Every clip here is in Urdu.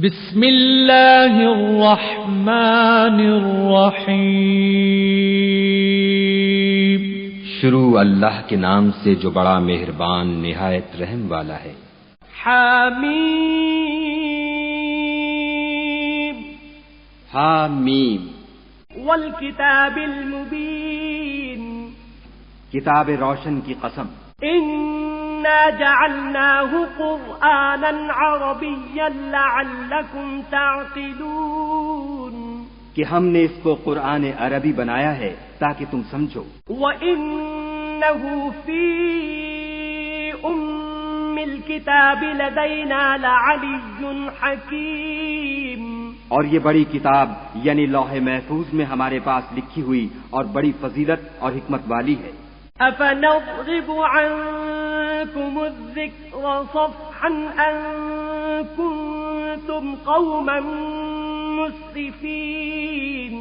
بسم اللہ الرحمن الرحیم۔ شروع اللہ کے نام سے جو بڑا مہربان نہایت رحم والا ہے۔ حامیم حامیم والکتاب المبین، کتاب روشن کی قسم۔ انا جعلناہ قرآنا عربیا لعلکم تعقلون، کہ ہم نے اس کو قرآن عربی بنایا ہے تاکہ تم سمجھو۔ وَإِنَّهُ فِي أُمِّ الْكِتَابِ لَدَيْنَا لَعَلِيٌّ حَكِيمٌ، اور یہ بڑی کتاب یعنی لوح محفوظ میں ہمارے پاس لکھی ہوئی اور بڑی فضیلت اور حکمت والی ہے۔ أَفَنَضْرِبُ عَنكُمُ الذِّكْرَ صَفْحًا أَن كُنتُمْ قَوْمًا مُسْرِفِينَ،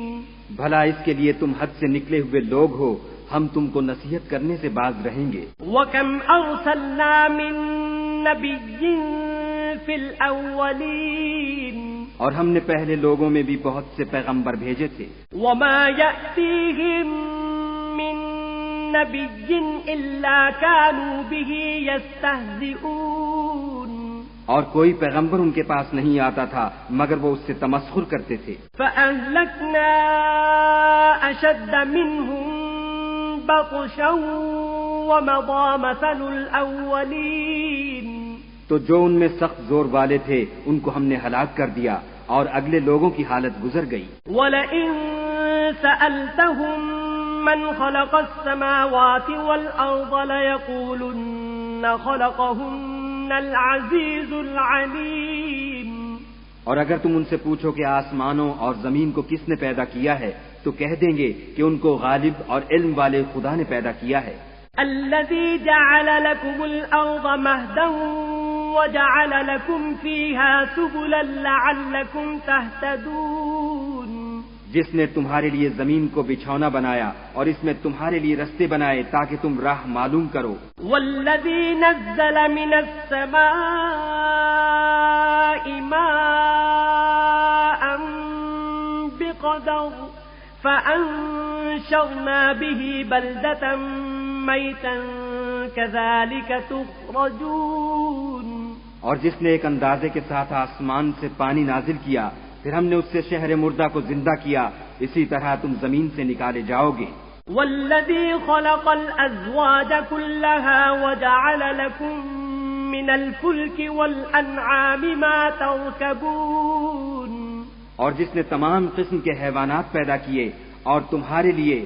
بھلا اس کے لیے تم حد سے نکلے ہوئے لوگ ہو، ہم تم کو نصیحت کرنے سے باز رہیں گے۔ وَكَمْ أَرْسَلْنَا مِن نَّبِيٍّ فِي الْأَوَّلِينَ، اور ہم نے پہلے لوگوں میں بھی بہت سے پیغمبر بھیجے تھے۔ وَمَا يَأْتِيهِم مِّن نَّبِيٍّ إِلَّا كَانُوا بِهِ يَسْتَهْزِئُونَ، اور کوئی پیغمبر ان کے پاس نہیں آتا تھا مگر وہ اس سے تمسخر کرتے تھے۔ فَأَهْلَكْنَا أَشَدَّ مِنْهُم بَطْشًا وَمَضَىٰ مَثَلُ الْأَوَّلِينَ، تو جو ان میں سخت زور والے تھے ان کو ہم نے ہلاک کر دیا اور اگلے لوگوں کی حالت گزر گئی۔ وَلَئِن سَأَلْتَهُم مَّنْ خَلَقَ السَّمَاوَاتِ وَالْأَرْضَ لَيَقُولُنَّ خَلَقَهُنَّ الْعَزِيزُ الْعَلِيمُ، اور اگر تم ان سے پوچھو کہ آسمانوں اور زمین کو کس نے پیدا کیا ہے تو کہہ دیں گے کہ ان کو غالب اور علم والے خدا نے پیدا کیا ہے۔ الَّذِي جَعَلَ لَكُمُ الْأَرْضَ مَهْدًا وَجَعَلَ لَكُمْ فِيهَا سُبُلًا لَعَلَّكُمْ تَهْتَدُونَ، جس نے تمہارے لیے زمین کو بچھونا بنایا اور اس میں تمہارے لیے رستے بنائے تاکہ تم راہ معلوم کرو۔ وَالَّذِي نَزَّلَ مِنَ السَّمَاءِ مَاءً بِقَدَرٍ فَأَنشَرْنَا بِهِ بَلْدَةً مَيْتًا كَذَلِكَ تُخْرَجُونَ، اور جس نے ایک اندازے کے ساتھ آسمان سے پانی نازل کیا پھر ہم نے اس سے شہر مردہ کو زندہ کیا، اسی طرح تم زمین سے نکالے جاؤ گے۔ وَالَّذِي خَلَقَ الْأَزْوَاجَ كُلَّهَا وَجَعَلَ لَكُم مِّنَ الْفُلْكِ وَالْأَنْعَامِ مَا تَرْكَبُونَ، اور جس نے تمام قسم کے حیوانات پیدا کیے اور تمہارے لیے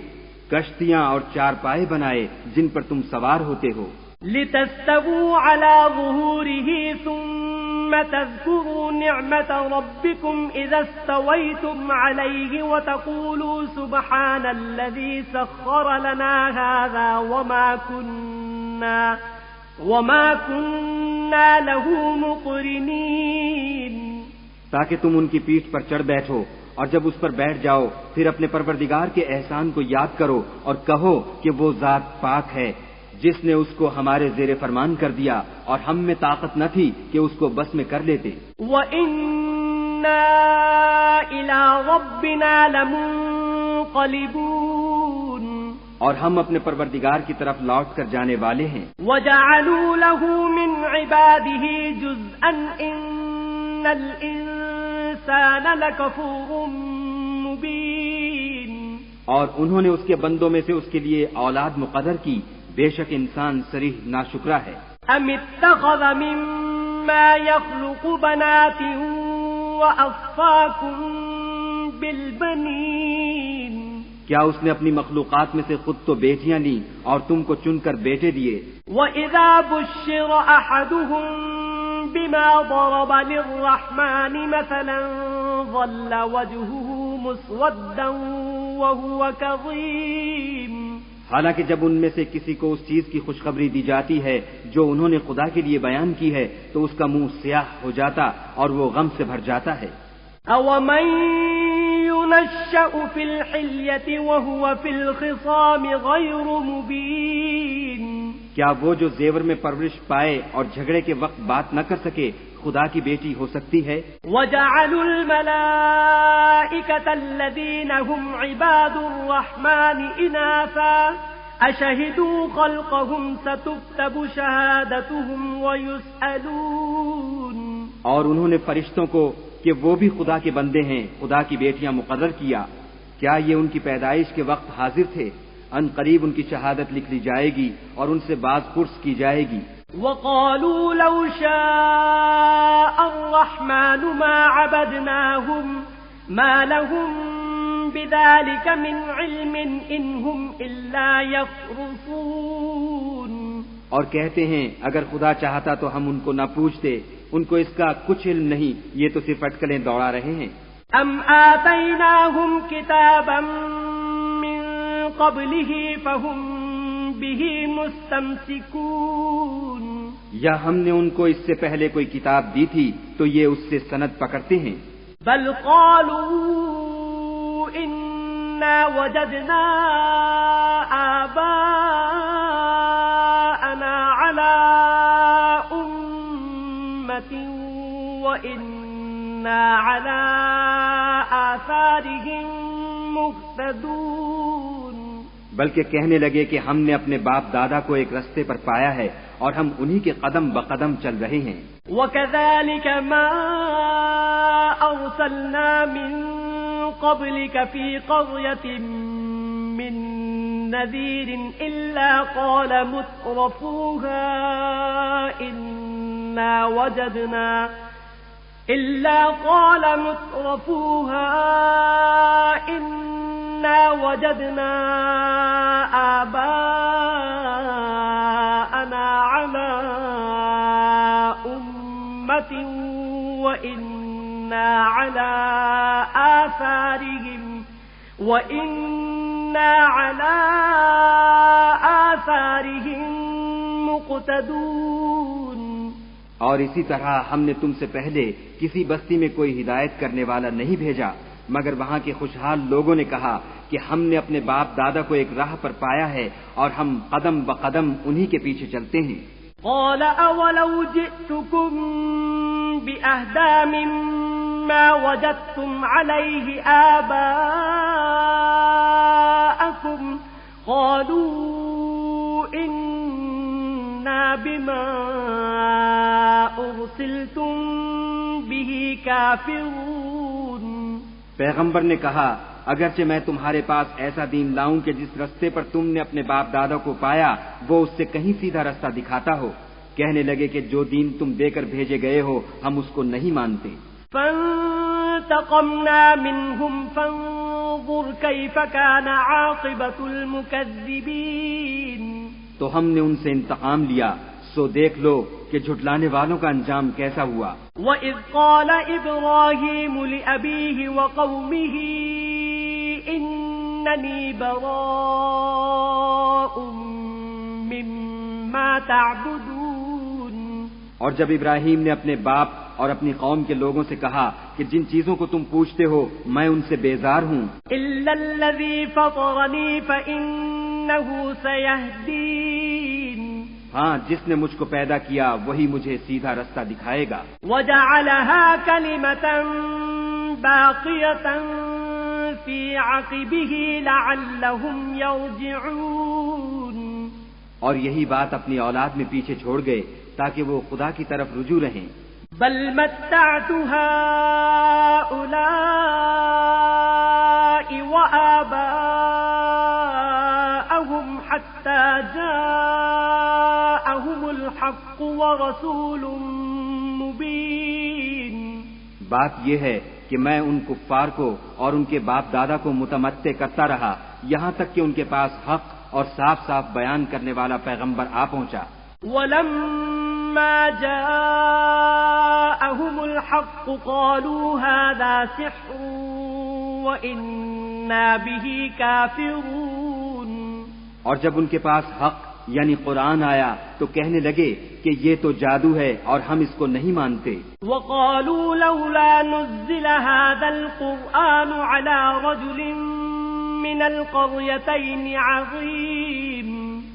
کشتیاں اور چارپائے بنائے جن پر تم سوار ہوتے ہو۔ لِتَسْتَوُوا عَلَى ظُهُورِهِ ثُمَّ تَذْكُرُوا نِعْمَةَ رَبِّكُمْ إِذَا اسْتَوَيْتُمْ عَلَيْهِ وَتَقُولُوا سُبْحَانَ الَّذِي سَخَّرَ لَنَا هَذَا وَمَا كُنَّا لَهُ مُقْرِنِينَ، تاکہ تم ان کی پیٹھ پر چڑھ بیٹھو اور جب اس پر بیٹھ جاؤ پھر اپنے پروردگار کے احسان کو یاد کرو اور کہو کہ وہ ذات پاک ہے جس نے اس کو ہمارے زیر فرمان کر دیا اور ہم میں طاقت نہ تھی کہ اس کو بس میں کر لیتے۔ وَإِنَّا إِلَىٰ رَبِّنَا لَمُنقَلِبُونَ، اور ہم اپنے پروردگار کی طرف لوٹ کر جانے والے ہیں۔ وَجَعَلُوا لَهُ مِنْ عِبَادِهِ جُزْءًا إِنَّ الْإِنسَانَ لَكَفُورٌ مُبِينٌ، اور انہوں نے اس کے بندوں میں سے اس کے لیے اولاد مقرر کی، بے شک انسان صریح ناشکرا ہے۔ أَمِ اتَّخَذَ مِمَّا يَخْلُقُ بَنَاتٍ وَأَصْفَاكُم بِالْبَنِينَ، کیا اس نے اپنی مخلوقات میں سے خود تو بیٹیاں لیں اور تم کو چن کر بیٹے دیے۔ وَإِذَا بُشِّرَ أَحَدُهُم بِمَا ضَرَبَ لِلرَّحْمَٰنِ مَثَلًا ظَلَّ وَجْهُهُ مُسْوَدًّا وَهُوَ كَظِيمٌ، حالانکہ جب ان میں سے کسی کو اس چیز کی خوشخبری دی جاتی ہے جو انہوں نے خدا کے لیے بیان کی ہے تو اس کا منہ سیاہ ہو جاتا اور وہ غم سے بھر جاتا ہے۔ أَوَمَن يُنَشَّأُ فِي الْحِلْيَةِ وَهُوَ فِي الْخِصَامِ غَيْرُ مُبِينٍ، کیا وہ جو زیور میں پرورش پائے اور جھگڑے کے وقت بات نہ کر سکے خدا کی بیٹی ہو سکتی ہے؟ وَجَعَلُوا الْمَلَائِكَةَ الَّذِينَ هُمْ عِبَادُ الرَّحْمَنِ إِنَاثًا أَشَهِدُوا خَلْقَهُمْ سَتُكْتَبُ شَهَادَتُهُمْ وَيُسْأَلُونَ، اور انہوں نے فرشتوں کو کہ وہ بھی خدا کے بندے ہیں خدا کی بیٹیاں مقرر کیا، کیا یہ ان کی پیدائش کے وقت حاضر تھے؟ ان قریب ان کی شہادت لکھ لی جائے گی اور ان سے باز پرس کی جائے گی۔ وَقَالُوا لَوْ شَاءَ الرَّحْمَنُ مَا عَبَدْنَاهُمْ مَا لَهُمْ بِذَلِكَ مِنْ عِلْمٍ إِنْ هُمْ إِلَّا يَخْرُصُونَ، اور کہتے ہیں اگر خدا چاہتا تو ہم ان کو نہ پوچھتے، ان کو اس کا کچھ علم نہیں، یہ تو صرف اٹکلیں دوڑا رہے ہیں۔ أَمْ آتَيْنَاهُمْ كِتَابًا مِّن قَبْلِهِ فَهُمْ بِهِ مُسْتَمْسِكُونَ، یا ہم نے ان کو اس سے پہلے کوئی کتاب دی تھی تو یہ اس سے سند پکڑتے ہیں۔ بل قالوا إِنَّا وَجَدْنَا آبَاءَنَا عَلَىٰ أُمَّةٍ وَإِنَّا عَلَىٰ آثَارِهِم مُقْتَدُونَ، بلکہ کہنے لگے کہ ہم نے اپنے باپ دادا کو ایک رستے پر پایا ہے اور ہم انہی کے قدم بقدم چل رہے ہیں۔ وَكَذَلِكَ مَا أَرْسَلْنَا مِن قَبْلِكَ فِي قَرْيَةٍ مِّن نَّذِيرٍ إِلَّا قَالَ مُتْرَفُوهَا إِنَّا وَجَدْنَا آبَاءَنَا عَلَىٰ أُمَّةٍ وَإِنَّا عَلَىٰ آثَارِهِم مُقْتَدُونَ، اور اسی طرح ہم نے تم سے پہلے کسی بستی میں کوئی ہدایت کرنے والا نہیں بھیجا مگر وہاں کے خوشحال لوگوں نے کہا کہ ہم نے اپنے باپ دادا کو ایک راہ پر پایا ہے اور ہم قدم بقدم انہی کے پیچھے چلتے ہیں۔ قال أولو جئتكم بأهدى مما وجدتم عليه آباءكم قالوا إنا بما أرسلتم به كافرون، پیغمبر نے کہا اگرچہ میں تمہارے پاس ایسا دین لاؤں کہ جس رستے پر تم نے اپنے باپ دادا کو پایا وہ اس سے کہیں سیدھا رستہ دکھاتا ہو، کہنے لگے کہ جو دین تم دے کر بھیجے گئے ہو ہم اس کو نہیں مانتے۔ فانتقمنا منهم فانظر كيف كان عاقبة المكذبين، تو ہم نے ان سے انتقام لیا سو دیکھ لو کہ جھٹلانے والوں کا انجام کیسا ہوا۔ وَإِذْ قَالَ إِبْرَاهِيمُ لِأَبِيهِ وَقَوْمِهِ إِنَّنِي بَرَاءٌ مِّمَّا تَعْبُدُونَ، اور جب ابراہیم نے اپنے باپ اور اپنی قوم کے لوگوں سے کہا کہ جن چیزوں کو تم پوچھتے ہو میں ان سے بیزار ہوں، إِلَّا الَّذِي فَطَرَنِي فَإِنَّهُ سَيَهْدِينِ، ہاں جس نے مجھ کو پیدا کیا وہی مجھے سیدھا رستہ دکھائے گا۔ وَجَعَلَهَا كَلِمَةً بَاقِيَةً فِي عَقِبِهِ لَعَلَّهُمْ يَرْجِعُونَ، اور یہی بات اپنی اولاد میں پیچھے چھوڑ گئے تاکہ وہ خدا کی طرف رجوع رہیں۔ بل متعت هؤلاء وآباءهم حتى جاءهم الحق ورسول مبين، بات یہ ہے کہ میں ان کفار کو اور ان کے باپ دادا کو متمتع کرتا رہا یہاں تک کہ ان کے پاس حق اور صاف صاف بیان کرنے والا پیغمبر آ پہنچا۔ وَلَمَّا جَاءَهُمُ الْحَقُّ قَالُوا هَذَا سِحْرٌ وَإِنَّا بِهِ كَافِرُونَ، اور جب ان کے پاس حق یعنی قرآن آیا تو کہنے لگے کہ یہ تو جادو ہے اور ہم اس کو نہیں مانتے۔ وَقَالُوا لَوْلَا نُزِّلَ هَذَا الْقُرْآنُ عَلَى رَجُلٍ مِّنَ الْقَرْيَتَيْنِ عَظِيمٍ،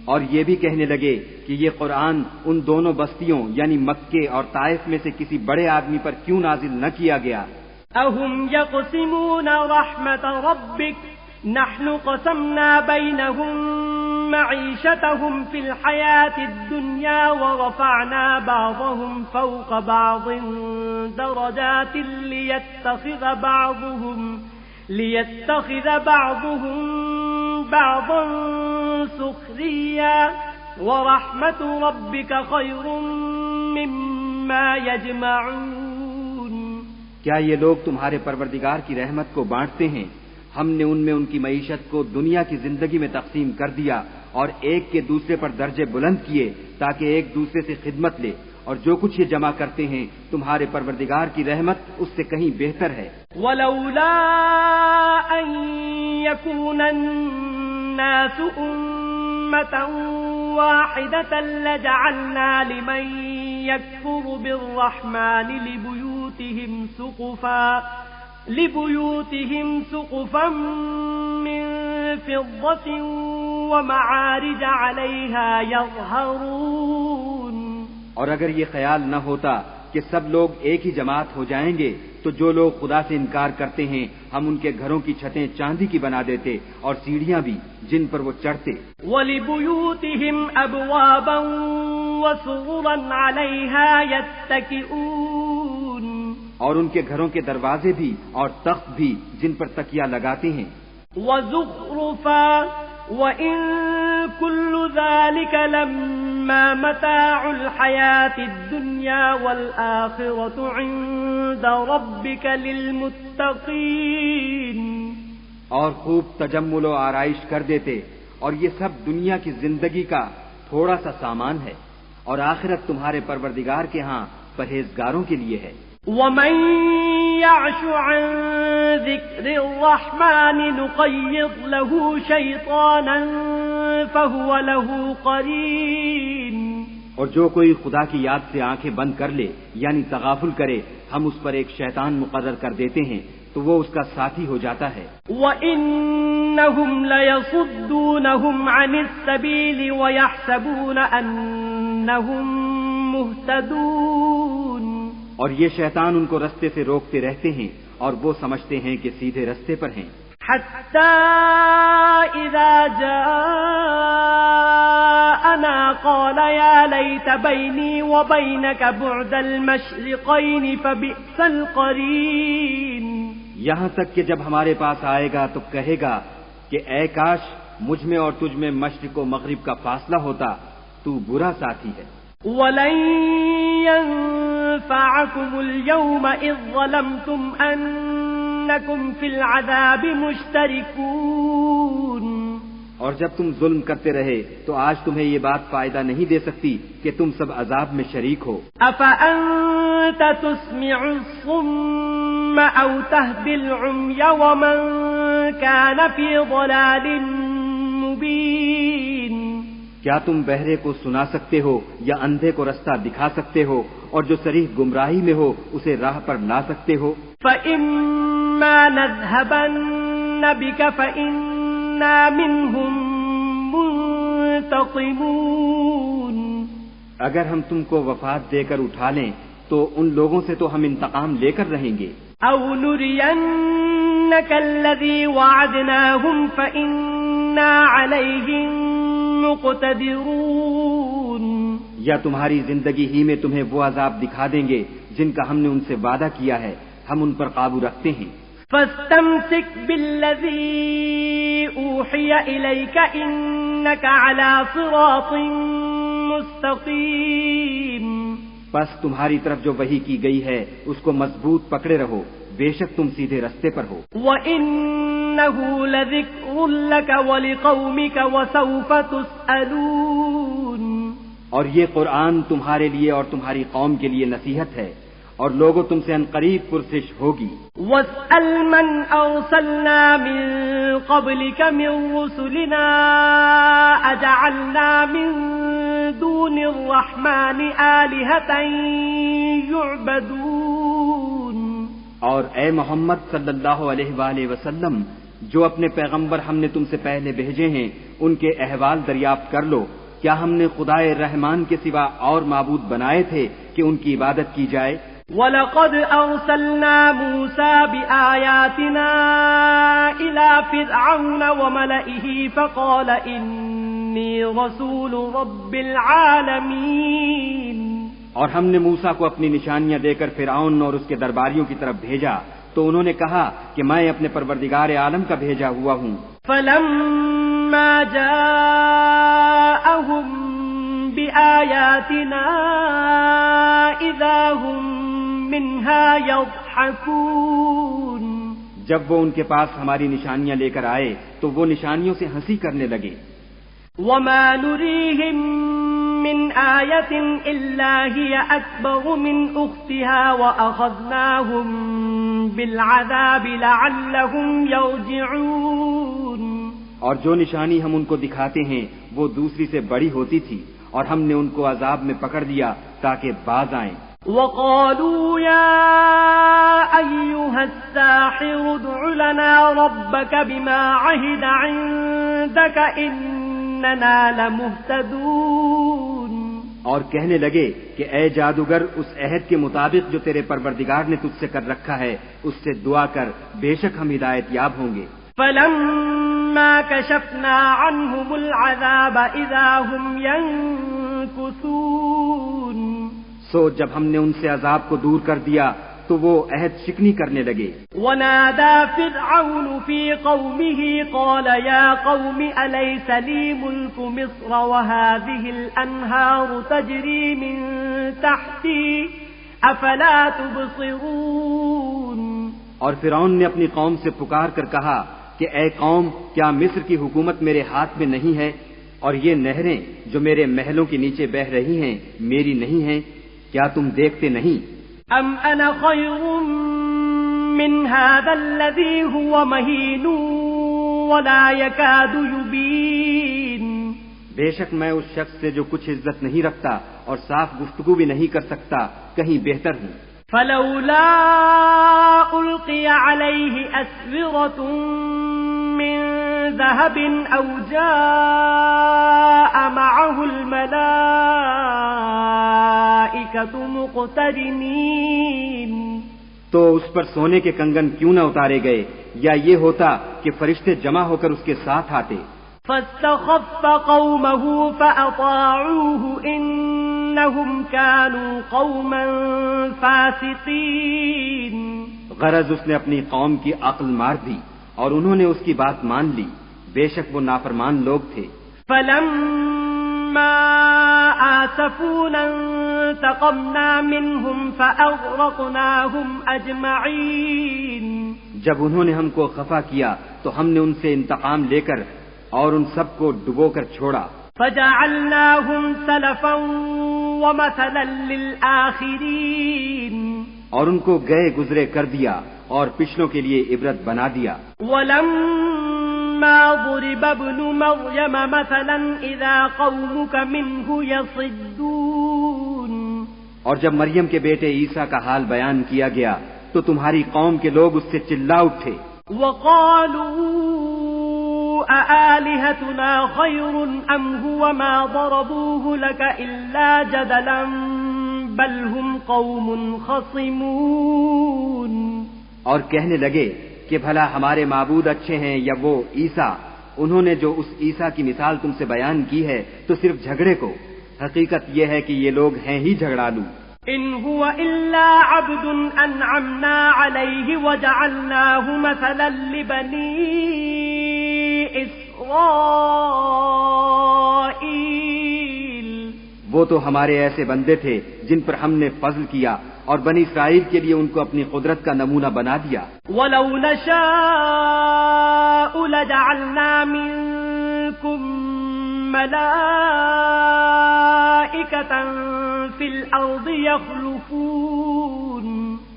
اور یہ بھی کہنے لگے کہ یہ قرآن ان دونوں بستیوں یعنی مکے اور طائف میں سے کسی بڑے آدمی پر کیوں نازل نہ کیا گیا؟ اہم یقسمون رحمت ربک نحن قسمنا بینہم معیشتہم فی الحیاة الدنیا ورفعنا بعضهم فوق بعض درجات لیتخذ بعضهم بعضا سخریا ورحمت ربک خیر مما یجمعون۔ کیا یہ لوگ تمہارے پروردگار کی رحمت کو بانٹتے ہیں؟ ہم نے ان میں ان کی معیشت کو دنیا کی زندگی میں تقسیم کر دیا اور ایک کے دوسرے پر درجے بلند کیے تاکہ ایک دوسرے سے خدمت لے، اور جو کچھ یہ جمع کرتے ہیں تمہارے پروردگار کی رحمت اس سے کہیں بہتر ہے۔ وَلَوْلَا أَن يَكُونَ النَّاسُ أُمَّةً وَاحِدَةً لَجَعَلْنَا لِمَن يَكْفُرُ بِالرَّحْمَنِ لِبُيُوتِهِمْ سُقُفًا مِّن فِضَّةٍ وَمَعَارِجَ عَلَيْهَا يَظْهَرُونَ۔ اور اگر یہ خیال نہ ہوتا کہ سب لوگ ایک ہی جماعت ہو جائیں گے تو جو لوگ خدا سے انکار کرتے ہیں ہم ان کے گھروں کی چھتیں چاندی کی بنا دیتے اور سیڑھیاں بھی جن پر وہ چڑھتے۔ وَلِبُيُوتِهِمْ أَبْوَابًا وَسُرُرًا عَلَيْهَا يَتَّكِئُونَ، اور ان کے گھروں کے دروازے بھی اور تخت بھی جن پر تکیہ لگاتے ہیں۔ وَزُخْرُفًا وَإِن كُلُّ ذَلِكَ لَمَّا مَتَاعُ الْحَيَاةِ الدُّنْيَا وَالْآخِرَةُ عِندَ رَبِّكَ لِلْمُتَّقِينَ۔ اور خوب تجمل و آرائش کر دیتے، اور یہ سب دنیا کی زندگی کا تھوڑا سا سامان ہے، اور آخرت تمہارے پروردگار کے ہاں پرہیزگاروں کے لیے ہے۔ وَمَن يَعْشُ عَن ذِكْرِ الرَّحْمَنِ نُقَيِّضْ لَهُ شَيْطَانًا فَهُوَ لَهُ قَرِينٌ۔ اور جو کوئی خدا کی یاد سے آنکھیں بند کر لے یعنی تغافل کرے ہم اس پر ایک شیطان مقرر کر دیتے ہیں تو وہ اس کا ساتھی ہو جاتا ہے۔ وَإِنَّهُمْ لَيَصُدُّونَهُمْ عَنِ السَّبِيلِ وَيَحْسَبُونَ أَنَّهُمْ مُهْتَدُونَ۔ اور یہ شیطان ان کو رستے سے روکتے رہتے ہیں اور وہ سمجھتے ہیں کہ سیدھے رستے پر ہیں۔ حَتَّى إِذَا جَاءَنَا قَالَ يَا لَيْتَ بَيْنِي وَبَيْنَكَ بُعْدَ الْمَشْرِقَيْنِ فَبِئْسَ الْقَرِينُ۔ یہاں تک کہ جب ہمارے پاس آئے گا تو کہے گا کہ اے کاش مجھ میں اور تجھ میں مشرق و مغرب کا فاصلہ ہوتا، تو برا ساتھی ہے۔ وَلَن يَنفَعَكُمُ الْيَوْمَ إِذ ظَّلَمْتُمْ أَنَّكُمْ فِي الْعَذَابِ مُشْتَرِكُونَ۔ اور جب تم ظلم کرتے رہے تو آج تمہیں یہ بات فائدہ نہیں دے سکتی کہ تم سب عذاب میں شریک ہو۔ أَفَأَنْتَ تُسْمِعُ الصُّمَّ أَوْ تَهْدِي الْعُمْيَ وَمَنْ كَانَ فِي ضَلَالٍ مُبِينٍ۔ کیا تم بہرے کو سنا سکتے ہو یا اندھے کو رستہ دکھا سکتے ہو اور جو صریح گمراہی میں ہو اسے راہ پر لا سکتے ہو؟ فَإِمَّا نَذْهَبَنَّ بِكَ فَإِنَّا مِنْهُمْ مُنْتَقِمُونَ۔ اگر ہم تم کو وفات دے کر اٹھا لیں تو ان لوگوں سے تو ہم انتقام لے کر رہیں گے۔ أَوْ نُرِيَنَّكَ الَّذِي وَعَدْنَاهُمْ فَإِنَّا عَلَيْهِمْ مُقْتَدِرُونَ۔ یا تمہاری زندگی ہی میں تمہیں وہ عذاب دکھا دیں گے جن کا ہم نے ان سے وعدہ کیا ہے، ہم ان پر قابو رکھتے ہیں۔ فَاسْتَمْسِكْ بِالَّذِي أُوحِيَ إِلَيْكَ إِنَّكَ عَلَى صِرَاطٍ مُسْتَقِيمٍ۔ بس تمہاری طرف جو وحی کی گئی ہے اس کو مضبوط پکڑے رہو، بے شک تم سیدھے رستے پر ہو۔ وَإِنَّهُ لَذِكْرٌ لَكَ وَلِقَوْمِكَ وَسَوْفَ تُسْأَلُونَ۔ اور یہ قرآن تمہارے لیے اور تمہاری قوم کے لیے نصیحت ہے اور لوگوں تم سے عنقریب پرسش ہوگی۔ وَاسْأَلْ مَنْ أَرْسَلْنَا مِنْ قَبْلِكَ مِنْ رُسُلِنَا أَجَعَلْنَا مِنْ دُونِ الرَّحْمَنِ آلِهَةً يُعْبَدُونَ۔ اور اے محمد صلی اللہ علیہ وآلہ وسلم، جو اپنے پیغمبر ہم نے تم سے پہلے بھیجے ہیں ان کے احوال دریافت کر لو، کیا ہم نے خدائے رحمان کے سوا اور معبود بنائے تھے کہ ان کی عبادت کی جائے؟ وَلَقَدْ أَرْسَلْنَا مُوسَى بِآيَاتِنَا إِلَى فِرْعَوْنَ وَمَلَئِهِ فَقَالَ إِنِّي رَسُولُ رَبِّ الْعَالَمِينَ۔ اور ہم نے موسیٰ کو اپنی نشانیاں دے کر فرعون اور اس کے درباریوں کی طرف بھیجا تو انہوں نے کہا کہ میں اپنے پروردگار عالم کا بھیجا ہوا ہوں۔ فَلَمَّا جَاءَهُم بِآيَاتِنَا إِذَا هُم مِّنْهَا يَضْحَكُونَ، جب وہ ان کے پاس ہماری نشانیاں لے کر آئے تو وہ نشانیوں سے ہنسی کرنے لگے۔ وَمَا نُرِيهِم مِّنْ آيَةٍ إِلَّا هِيَ أَكْبَرُ مِنْ أُخْتِهَا وَأَخَذْنَاهُم بِالْعَذَابِ لَعَلَّهُمْ يَرْجِعُونَ۔ اور جو نشانی ہم ان کو دکھاتے ہیں وہ دوسری سے بڑی ہوتی تھی اور ہم نے ان کو عذاب میں پکڑ دیا تاکہ باز آئیں۔ وَقَالُوا يَا أَيُّهَا السَّاحِرُ ادْعُ لَنَا رَبَّكَ بِمَا عَهِدَ عِندَكَ إِنَّنَا لَمُهْتَدُونَ۔ اور کہنے لگے کہ اے جادوگر اس عہد کے مطابق جو تیرے پروردگار نے تجھ سے کر رکھا ہے اس سے دعا کر، بے شک ہم ہدایت یاب ہوں گے۔ فَلَمَّا كَشَفْنَا عَنْهُمُ الْعَذَابَ إِذَا هُمْ يَنكُثُونَ، سو جب ہم نے ان سے عذاب کو دور کر دیا تو وہ عہد شکنی کرنے لگے۔ وَنَادَى فِرْعَوْنُ فِي قَوْمِهِ قَالَ يَا قَوْمِ أَلَيْسَ لِي مُلْكُ مِصْرَ وَهَٰذِهِ الْأَنْهَارُ تَجْرِي مِن تَحْتِي أَفَلَا تُبْصِرُونَ۔ اور فرعون نے اپنی قوم سے پکار کر کہا کہ اے قوم، کیا مصر کی حکومت میرے ہاتھ میں نہیں ہے اور یہ نہریں جو میرے محلوں کے نیچے بہ رہی ہیں میری نہیں ہیں؟ کیا تم دیکھتے نہیں؟ ام انا خیر من هذا الذي هو مهین ولا يكاد يبین، بے شک میں اس شخص سے جو کچھ عزت نہیں رکھتا اور صاف گفتگو بھی نہیں کر سکتا کہیں بہتر ہوں۔ فلولا القی علیہ اسورۃ من ذهب او جاء معه الملائکۃ مقترنین، تو اس پر سونے کے کنگن کیوں نہ اتارے گئے، یا یہ ہوتا کہ فرشتے جمع ہو کر اس کے ساتھ آتے۔ فاستخف قومه فأطاعوه إنهم كانوا قوما فاسقين، غرض اس نے اپنی قوم کی عقل مار دی اور انہوں نے اس کی بات مان لی، بے شک وہ نافرمان لوگ تھے۔ فلما آسفونا انتقمنا منهم فأغرقناهم أجمعين، جب انہوں نے ہم کو خفا کیا تو ہم نے ان سے انتقام لے کر اور ان سب کو ڈبو کر چھوڑا۔ فجعلناهم سلفا ومثلا للآخرين، اور ان کو گئے گزرے کر دیا اور پچھلوں کے لیے عبرت بنا دیا۔ ولما ضرب ابن مريم مثلا اذا قومك منه يصدون، اور جب مریم کے بیٹے عیسیٰ کا حال بیان کیا گیا تو تمہاری قوم کے لوگ اس سے چلا اٹھے۔ وقالوا أآلهتنا خير أم هو ما ضربوه لك إلا جدلا بل هم قوم خصمون، اور کہنے لگے کہ بھلا ہمارے معبود اچھے ہیں یا وہ عیسیٰ؟ انہوں نے جو اس عیسیٰ کی مثال تم سے بیان کی ہے تو صرف جھگڑے کو، حقیقت یہ ہے کہ یہ لوگ ہیں ہی جھگڑالو۔ إن هو إلا عبد أنعمنا عليه وجعلناه مثلا لبني إسرائيل، وہ تو ہمارے ایسے بندے تھے جن پر ہم نے فضل کیا اور بنی اسرائیل کے لیے ان کو اپنی قدرت کا نمونہ بنا دیا۔ وَلَوْ نَشَاءُ لَجَعَلْنَا مِنكُم مَلَائِكَةً فِي الْأَرْضِ يَخْلُفُونَ،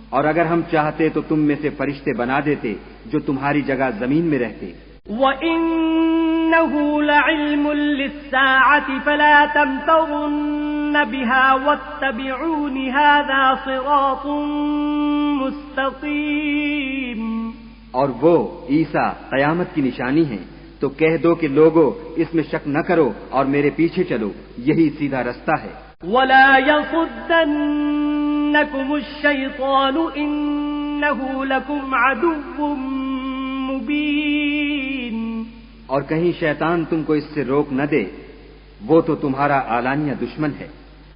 اور اگر ہم چاہتے تو تم میں سے فرشتے بنا دیتے جو تمہاری جگہ زمین میں رہتے۔ وَإِنَّهُ لَعِلْمٌ لِلسَّاعَةِ فَلَا تَمْتَرُنَّ بِهَا وَاتَّبِعُونِ هَذَا صِرَاطٌ مُسْتَقِيمٌ، اور وہ عیسیٰ قیامت کی نشانی ہیں، تو کہہ دو کہ لوگو اس میں شک نہ کرو اور میرے پیچھے چلو، یہی سیدھا رستہ ہے۔ وَلَا يَصُدَّنَّكُمُ الشَّيْطَانُ إِنَّهُ لَكُمْ عَدُوٌّ مُبِينٌ، اور کہیں شیطان تم کو اس سے روک نہ دے، وہ تو تمہارا اعلانیہ دشمن ہے۔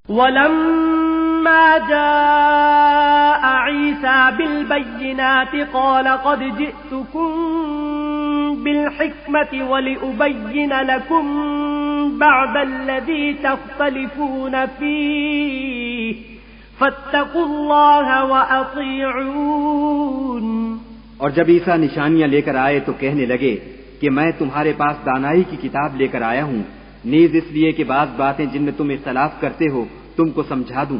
وَلَمَّا جَاءَ عِيسَى بِالْبَيِّنَاتِ قَالَ قَدْ جِئْتُكُمْ بِالْحِكْمَةِ وَلِأُبَيِّنَ لَكُمْ بَعْضَ الَّذِي تَخْتَلِفُونَ فِيهِ فَاتَّقُوا اللَّهَ وَأَطِيعُونِ۔ اور جب عیسیٰ نشانیاں لے کر آئے تو کہنے لگے کہ میں تمہارے پاس دانائی کی کتاب لے کر آیا ہوں، نیز اس لیے کہ بعض باتیں جن میں تم اختلاف کرتے ہو تم کو سمجھا دوں،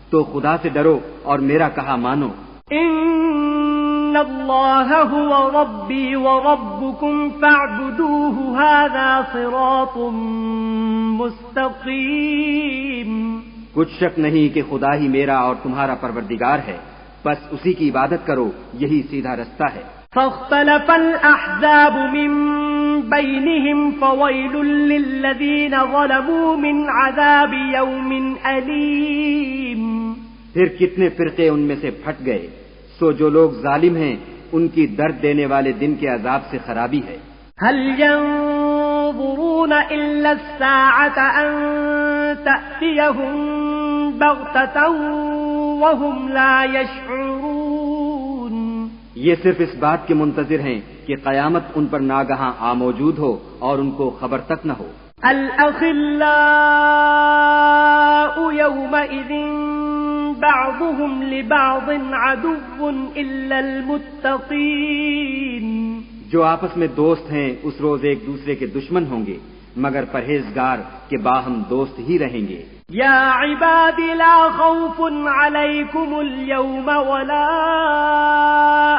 تو خدا سے ڈرو اور میرا کہا مانو۔ ان اللہ هو ربی وربکم فاعبدوه هذا صراط مستقیم۔ کچھ شک نہیں کہ خدا ہی میرا اور تمہارا پروردگار ہے، بس اسی کی عبادت کرو، یہی سیدھا رستہ ہے۔ فاختلف الأحزاب من بينهم فويل للذين ظلموا من عذاب يوم أليم۔ پھر کتنے فرقے ان میں سے پھٹ گئے، سو جو لوگ ظالم ہیں ان کی درد دینے والے دن کے عذاب سے خرابی ہے۔ هل ينظرون إلا الساعة أن تأتيهم بغتة وهم لا يشعرون۔ یہ صرف اس بات کے منتظر ہیں کہ قیامت ان پر ناگہاں موجود ہو اور ان کو خبر تک نہ ہو۔ الأخلاء يومئذ بعضهم لبعض عدو إلا المتقين۔ جو آپس میں دوست ہیں اس روز ایک دوسرے کے دشمن ہوں گے، مگر پرہیزگار کے باہم دوست ہی رہیں گے۔ یا عباد لا خوف علیکم اليوم ولا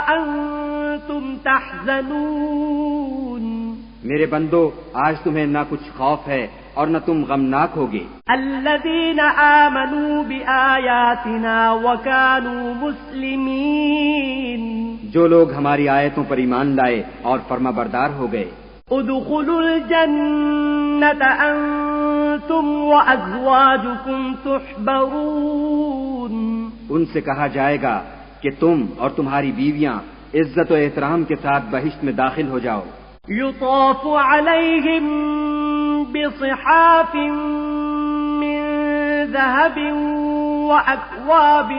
انتم تحزنون۔ میرے بندو آج تمہیں نہ کچھ خوف ہے اور نہ تم غمناک ہوگے۔ الذین آمنوا بآیاتنا وکانوا مسلمین۔ جو لوگ ہماری آیتوں پر ایمان لائے اور فرما بردار ہو گئے۔ ادخلوا الجنة انتم وازواجکم تحبرون۔ ان سے کہا جائے گا کہ تم اور تمہاری بیویاں عزت و احترام کے ساتھ بہشت میں داخل ہو جاؤ۔ یطاف علیہم بصحاف من ذهب وأكواب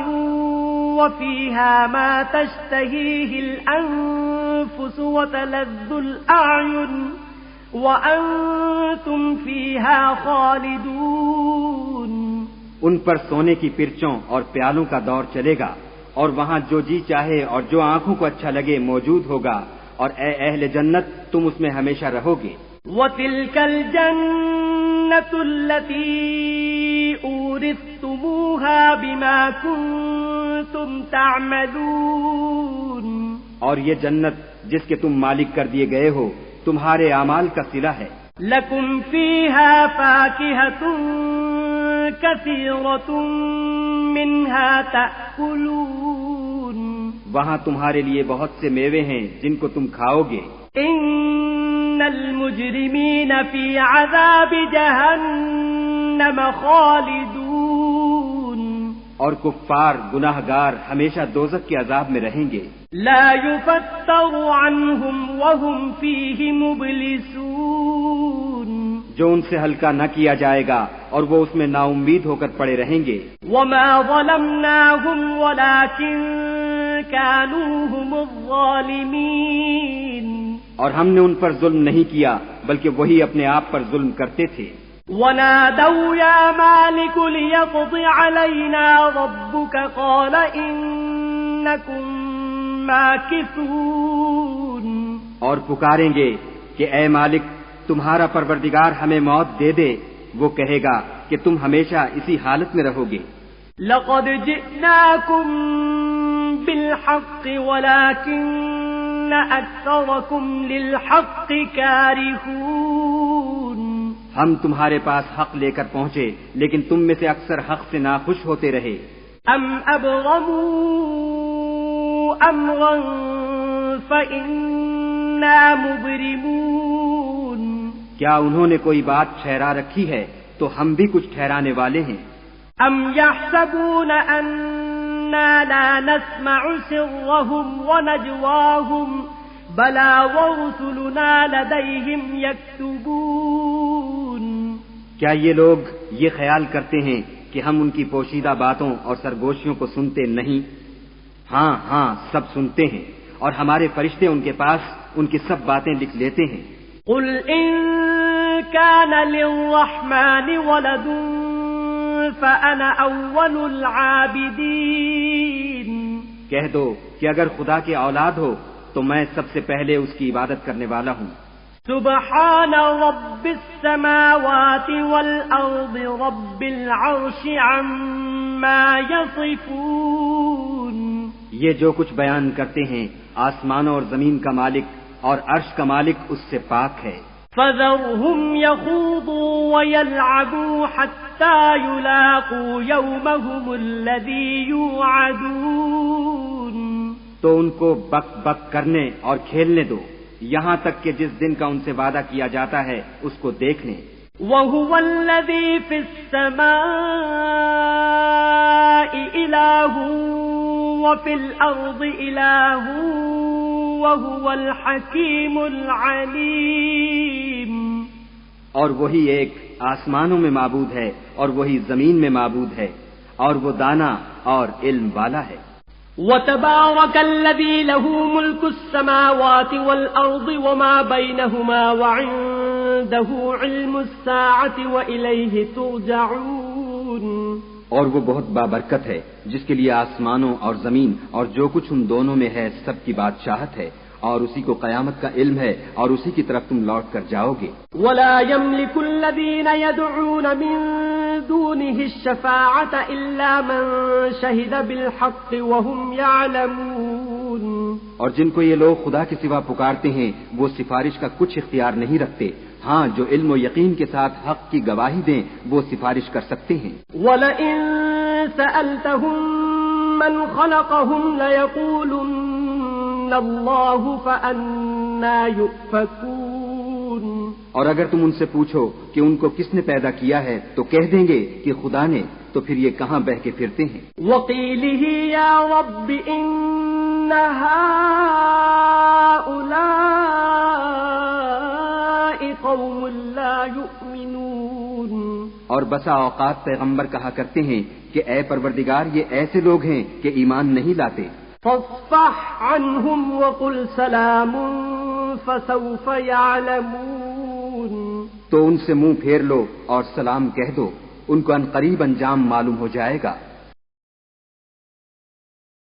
وفيها ما تشتهيه الأنفس وتلذ الأعين وأنتم فيها خالدون۔ ان پر سونے کی پرچوں اور پیالوں کا دور چلے گا، اور وہاں جو جی چاہے اور جو آنکھوں کو اچھا لگے موجود ہوگا، اور اے اہل جنت تم اس میں ہمیشہ رہو گے۔ وَتِلْكَ الْجَنَّةُ الَّتِي أُورِثْتُمُوهَا بِمَا كُنتُمْ تَعْمَلُونَ۔ اور یہ جنت جس کے تم مالک کر دیے گئے ہو تمہارے اعمال کا صلہ ہے۔ لَكُمْ فِيهَا فَاكِهَةٌ كَثِيرَةٌ مِنْهَا تَأْكُلُونَ۔ وہاں تمہارے لیے بہت سے میوے ہیں جن کو تم کھاؤ گے۔ ان المجرمین فی عذاب جہنم خالدون۔ اور کفار گناہگار ہمیشہ دوزخ کے عذاب میں رہیں گے۔ لا یفتر عنہم وہم فیہ مبلسون۔ جو ان سے ہلکا نہ کیا جائے گا اور وہ اس میں نا امید ہو کر پڑے رہیں گے۔ وما ظلمناہم ولکن كانوا هم الظالمين۔ اور ہم نے ان پر ظلم نہیں کیا بلکہ وہی اپنے آپ پر ظلم کرتے تھے۔ ونادوا يا مالك ليقض علينا ربك قال إنكم ماكثون۔ اور پکاریں گے کہ اے مالک تمہارا پروردگار ہمیں موت دے دے، وہ کہے گا کہ تم ہمیشہ اسی حالت میں رہو گے۔ لقد جئناكم بالحق ولكن أكثركم للحق كارهون۔ ہم تمہارے پاس حق لے کر پہنچے لیکن تم میں سے اکثر حق سے ناخوش ہوتے رہے۔ ام ابرموا امرا فإنا مبرمون کیا انہوں نے کوئی بات ٹھہرا رکھی ہے تو ہم بھی کچھ ٹھہرانے والے ہیں. ام يحسبون أنا لا نسمع سرهم ونجواهم بلى ورسلنا لديهم يكتبون. کیا یہ لوگ یہ خیال کرتے ہیں کہ ہم ان کی پوشیدہ باتوں اور سرگوشیوں کو سنتے نہیں؟ ہاں ہاں سب سنتے ہیں، اور ہمارے فرشتے ان کے پاس ان کی سب باتیں لکھ لیتے ہیں. قل إن كان للرحمن ولد فأنا أول العابدين. کہہ دو کہ اگر خدا کی اولاد ہو تو میں سب سے پہلے اس کی عبادت کرنے والا ہوں. سبحان رب السماوات والأرض رب العرش عما يصفون. یہ جو کچھ بیان کرتے ہیں آسمانوں اور زمین کا مالک اور عرش کا مالک اس سے پاک ہے. فذرهم يخوضوا ويلعبوا حتى يلاقوا يومهم الذي يوعدون. تو ان کو بک بک کرنے اور کھیلنے دو یہاں تک کہ جس دن کا ان سے وعدہ کیا جاتا ہے اس کو دیکھ لیں. وهو الذي في السماء إله وفي الأرض إله وهو الحكيم العليم. اور وہی ایک آسمانوں میں معبود ہے اور وہی زمین میں معبود ہے اور وہ دانا اور علم والا ہے. وتبارك الذي له ملك السماوات والأرض وما بينهما وعنده علم الساعة وإليه ترجعون. اور وہ بہت بابرکت ہے جس کے لیے آسمانوں اور زمین اور جو کچھ ان دونوں میں ہے سب کی بادشاہت ہے اور اسی کو قیامت کا علم ہے اور اسی کی طرف تم لوٹ کر جاؤ گے. ولا يملك الذين يدعون من دونه الشفاعة إلا من شهد بالحق وهم يعلمون. اور جن کو یہ لوگ خدا کے سوا پکارتے ہیں وہ سفارش کا کچھ اختیار نہیں رکھتے، ہاں جو علم و یقین کے ساتھ حق کی گواہی دیں وہ سفارش کر سکتے ہیں. وَلَئِن سَأَلْتَهُم مَّنْ خَلَقَهُمْ لَيَقُولُنَّ اللَّهُ فَأَنَّىٰ يُؤْفَكُونَ. اور اگر تم ان سے پوچھو کہ ان کو کس نے پیدا کیا ہے تو کہہ دیں گے کہ خدا نے، تو پھر یہ کہاں بہہ کے پھرتے ہیں. وَقِيلِهِ يَا رَبِّ إِنَّ هَٰؤُلَاءِ قَوْمٌ لَّا يُؤْمِنُونَ. اور بسا اوقات پیغمبر کہا کرتے ہیں کہ اے پروردگار یہ ایسے لوگ ہیں کہ ایمان نہیں لاتے. فاصفح عنهم وقل سلام فسوف يعلمون. تو ان سے منہ پھیر لو اور سلام کہہ دو، ان کو عنقریب انجام معلوم ہو جائے گا.